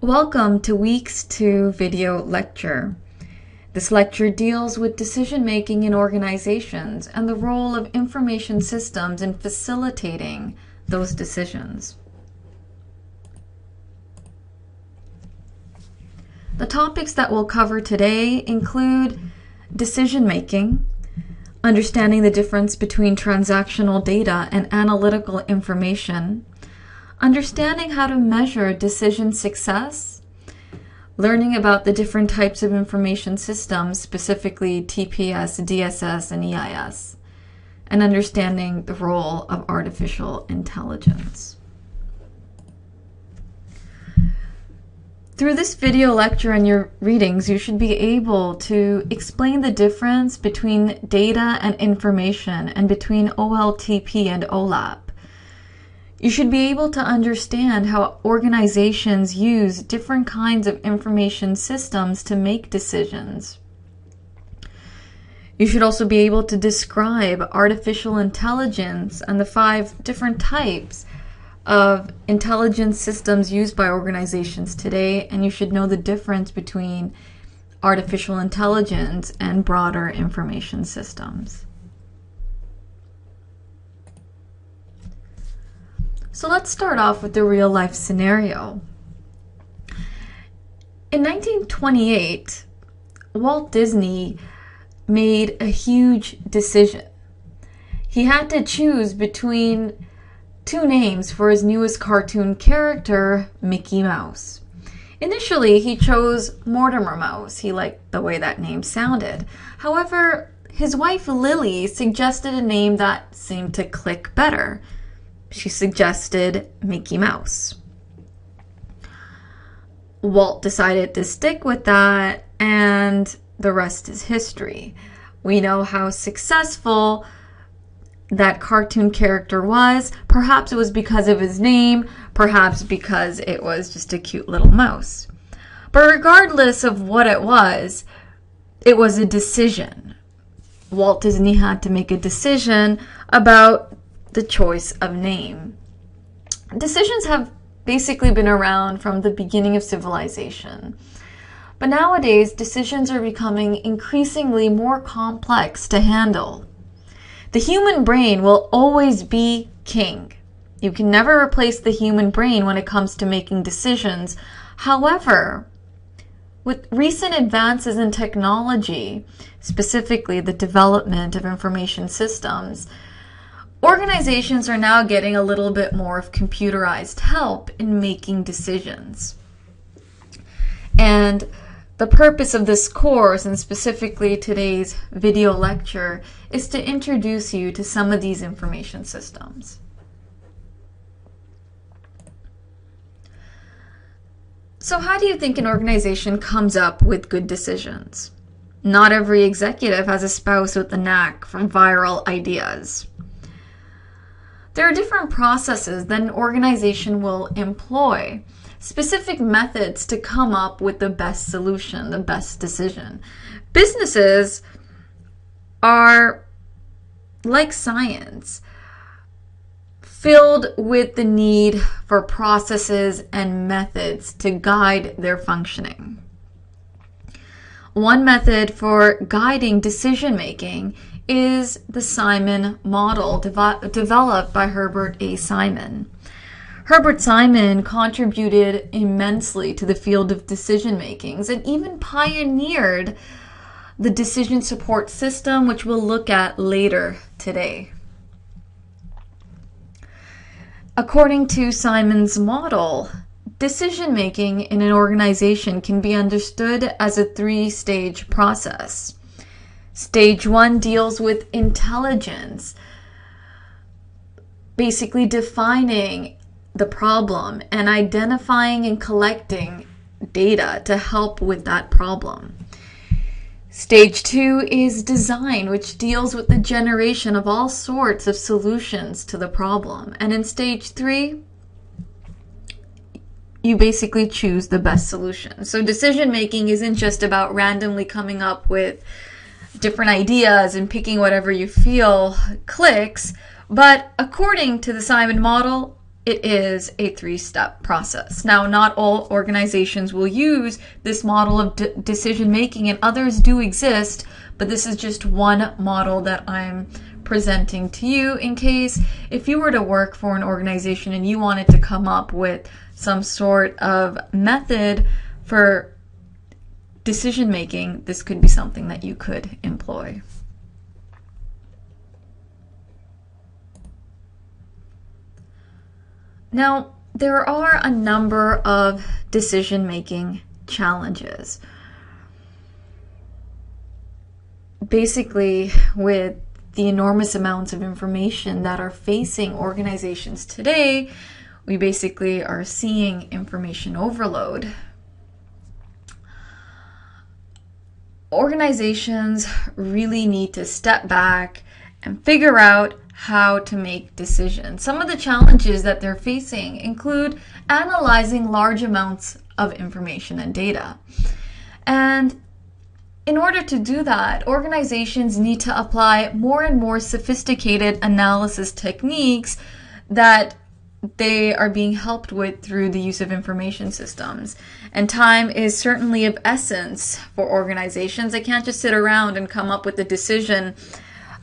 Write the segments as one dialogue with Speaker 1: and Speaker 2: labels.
Speaker 1: Welcome to Week's 2 video lecture. This lecture deals with decision-making in organizations and the role of information systems in facilitating those decisions. The topics that we'll cover today include decision-making, understanding the difference between transactional data and analytical information, understanding how to measure decision success, learning about the different types of information systems, specifically TPS, DSS, and EIS, and understanding the role of artificial intelligence. Through this video lecture and your readings, you should be able to explain the difference between data and information and between OLTP and OLAP. You should be able to understand how organizations use different kinds of information systems to make decisions. You should also be able to describe artificial intelligence and the 5 different types of intelligence systems used by organizations today, and you should know the difference between artificial intelligence and broader information systems. So let's start off with the real-life scenario. In 1928, Walt Disney made a huge decision. He had to choose between 2 names for his newest cartoon character, Mickey Mouse. Initially, he chose Mortimer Mouse. He liked the way that name sounded. However, his wife Lily suggested a name that seemed to click better. She suggested Mickey Mouse. Walt decided to stick with that, and the rest is history. We know how successful that cartoon character was. Perhaps it was because of his name, perhaps because it was just a cute little mouse. But regardless of what it was a decision. Walt Disney had to make a decision about the choice of name. Decisions have basically been around from the beginning of civilization. But nowadays, decisions are becoming increasingly more complex to handle. The human brain will always be king. You can never replace the human brain when it comes to making decisions. However, with recent advances in technology, specifically the development of information systems, organizations are now getting a little bit more of computerized help in making decisions. And the purpose of this course, and specifically today's video lecture, is to introduce you to some of these information systems. So how do you think an organization comes up with good decisions? Not every executive has a spouse with a knack for viral ideas. There are different processes that an organization will employ, specific methods to come up with the best solution, the best decision. Businesses are like science, filled with the need for processes and methods to guide their functioning. One method for guiding decision-making is the Simon model developed by Herbert A. Simon. Herbert Simon contributed immensely to the field of decision-making and even pioneered the decision support system, which we'll look at later today. According to Simon's model, decision-making in an organization can be understood as a 3-stage process. Stage 1 deals with intelligence, basically defining the problem and identifying and collecting data to help with that problem. Stage 2 is design, which deals with the generation of all sorts of solutions to the problem. And in stage 3, you basically choose the best solution. So decision making isn't just about randomly coming up with different ideas and picking whatever you feel clicks, but according to the Simon model, it is a 3-step process. Now, not all organizations will use this model of decision making, and others do exist, but this is just one model that I'm presenting to you in case if you were to work for an organization and you wanted to come up with some sort of method for decision making, this could be something that you could employ. Now, there are a number of decision-making challenges. Basically, with the enormous amounts of information that are facing organizations today, we basically are seeing information overload. Organizations really need to step back and figure out how to make decisions. Some of the challenges that they're facing include analyzing large amounts of information and data. And in order to do that, organizations need to apply more and more sophisticated analysis techniques that they are being helped with through the use of information systems. And time is certainly of essence for organizations. They can't just sit around and come up with a decision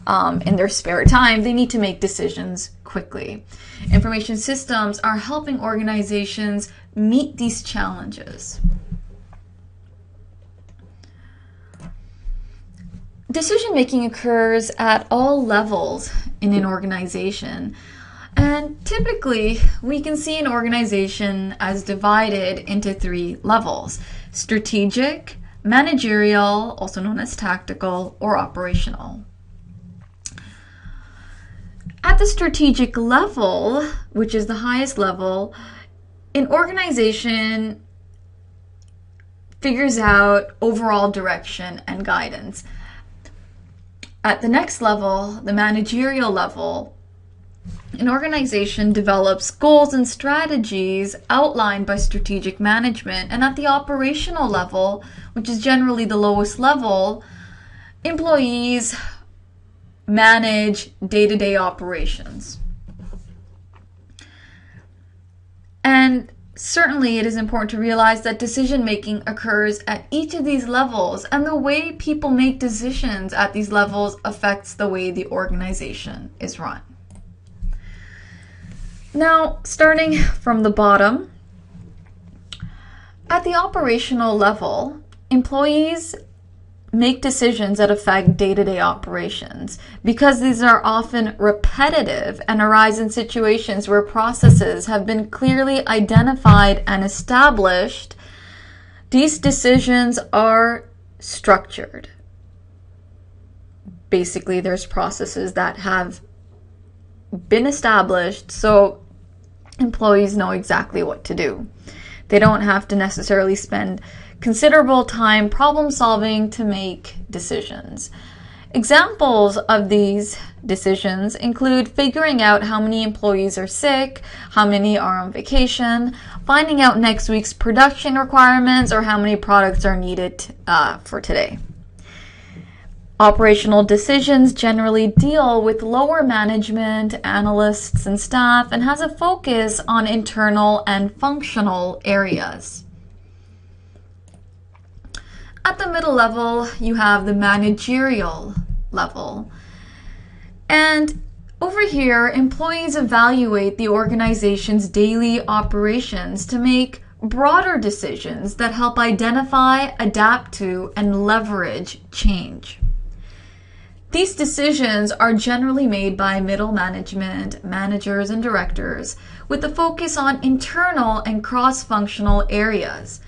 Speaker 1: in their spare time. They need to make decisions quickly. Information systems are helping organizations meet these challenges. Decision-making occurs at all levels in an organization. And typically, we can see an organization as divided into 3 levels: strategic, managerial, also known as tactical, or operational. At the strategic level, which is the highest level, an organization figures out overall direction and guidance. At the next level, the managerial level, an organization develops goals and strategies outlined by strategic management. And at the operational level, which is generally the lowest level, employees manage day-to-day operations. And certainly it is important to realize that decision-making occurs at each of these levels, and the way people make decisions at these levels affects the way the organization is run. Now, starting from the bottom, at the operational level, employees make decisions that affect day-to-day operations. Because these are often repetitive and arise in situations where processes have been clearly identified and established, these decisions are structured. Basically, there's processes that have been established, so employees know exactly what to do. They don't have to necessarily spend considerable time problem solving to make decisions. Examples of these decisions include figuring out how many employees are sick, how many are on vacation, finding out next week's production requirements, or how many products are needed for today. Operational decisions generally deal with lower management, analysts, and staff, and has a focus on internal and functional areas. At the middle level, you have the managerial level. And over here, employees evaluate the organization's daily operations to make broader decisions that help identify, adapt to, and leverage change. These decisions are generally made by middle management, managers, and directors, with a focus on internal and cross-functional areas.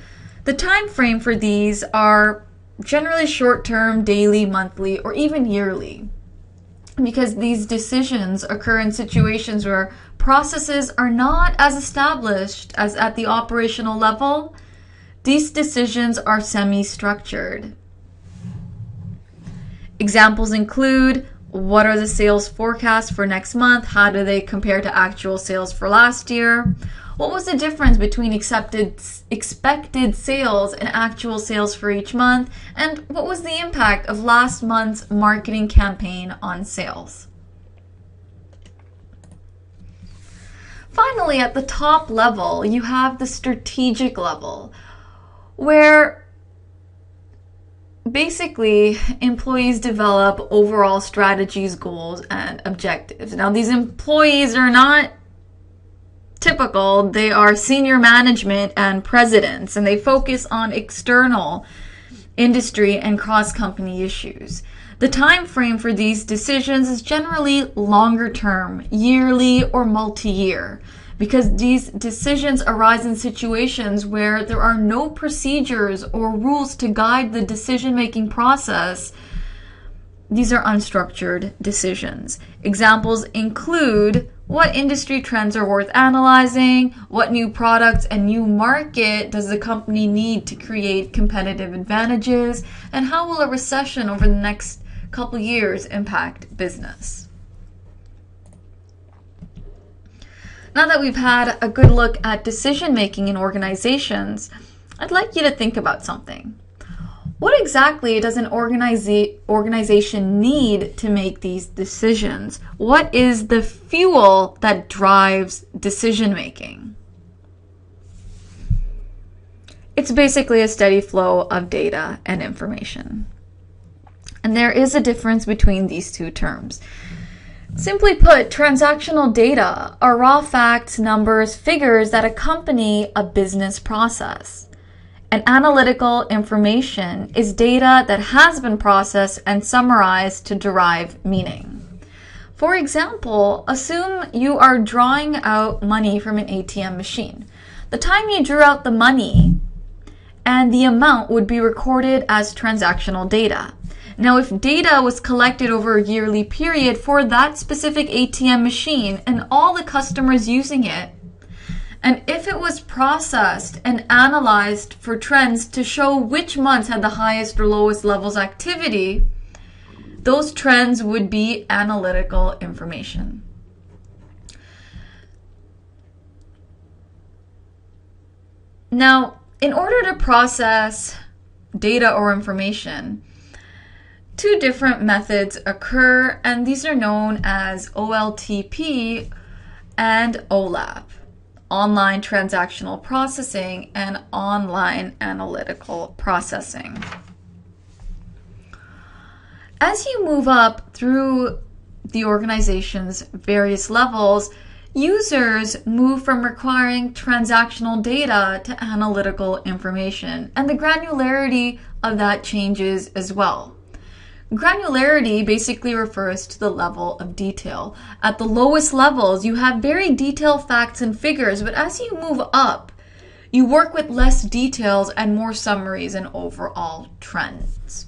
Speaker 1: The time frame for these are generally short-term, daily, monthly, or even yearly, because these decisions occur in situations where processes are not as established as at the operational level. These decisions are semi-structured. Examples include: what are the sales forecasts for next month? How do they compare to actual sales for last year? What was the difference between expected sales and actual sales for each month? And what was the impact of last month's marketing campaign on sales? Finally, at the top level, you have the strategic level, where basically employees develop overall strategies, goals, and objectives. Now, these employees are not typical. They are senior management and presidents, and they focus on external industry and cross-company issues. The time frame for these decisions is generally longer term, yearly or multi-year, because these decisions arise in situations where there are no procedures or rules to guide the decision-making process. These are unstructured decisions. Examples include what industry trends are worth analyzing, what new products and new market does the company need to create competitive advantages, and how will a recession over the next couple years impact business. Now that we've had a good look at decision making in organizations, I'd like you to think about something. What exactly does an organization need to make these decisions? What is the fuel that drives decision making? It's basically a steady flow of data and information. And there is a difference between these two terms. Simply put, transactional data are raw facts, numbers, figures that accompany a business process. And analytical information is data that has been processed and summarized to derive meaning. For example, assume you are drawing out money from an ATM machine. The time you drew out the money and the amount would be recorded as transactional data. Now, if data was collected over a yearly period for that specific ATM machine and all the customers using it, and if it was processed and analyzed for trends to show which months had the highest or lowest levels of activity, those trends would be analytical information. Now, in order to process data or information, two different methods occur, and these are known as OLTP and OLAP, online transactional processing and online analytical processing. As you move up through the organization's various levels, users move from requiring transactional data to analytical information, and the granularity of that changes as well. Granularity basically refers to the level of detail. At the lowest levels, you have very detailed facts and figures, but as you move up, you work with less details and more summaries and overall trends.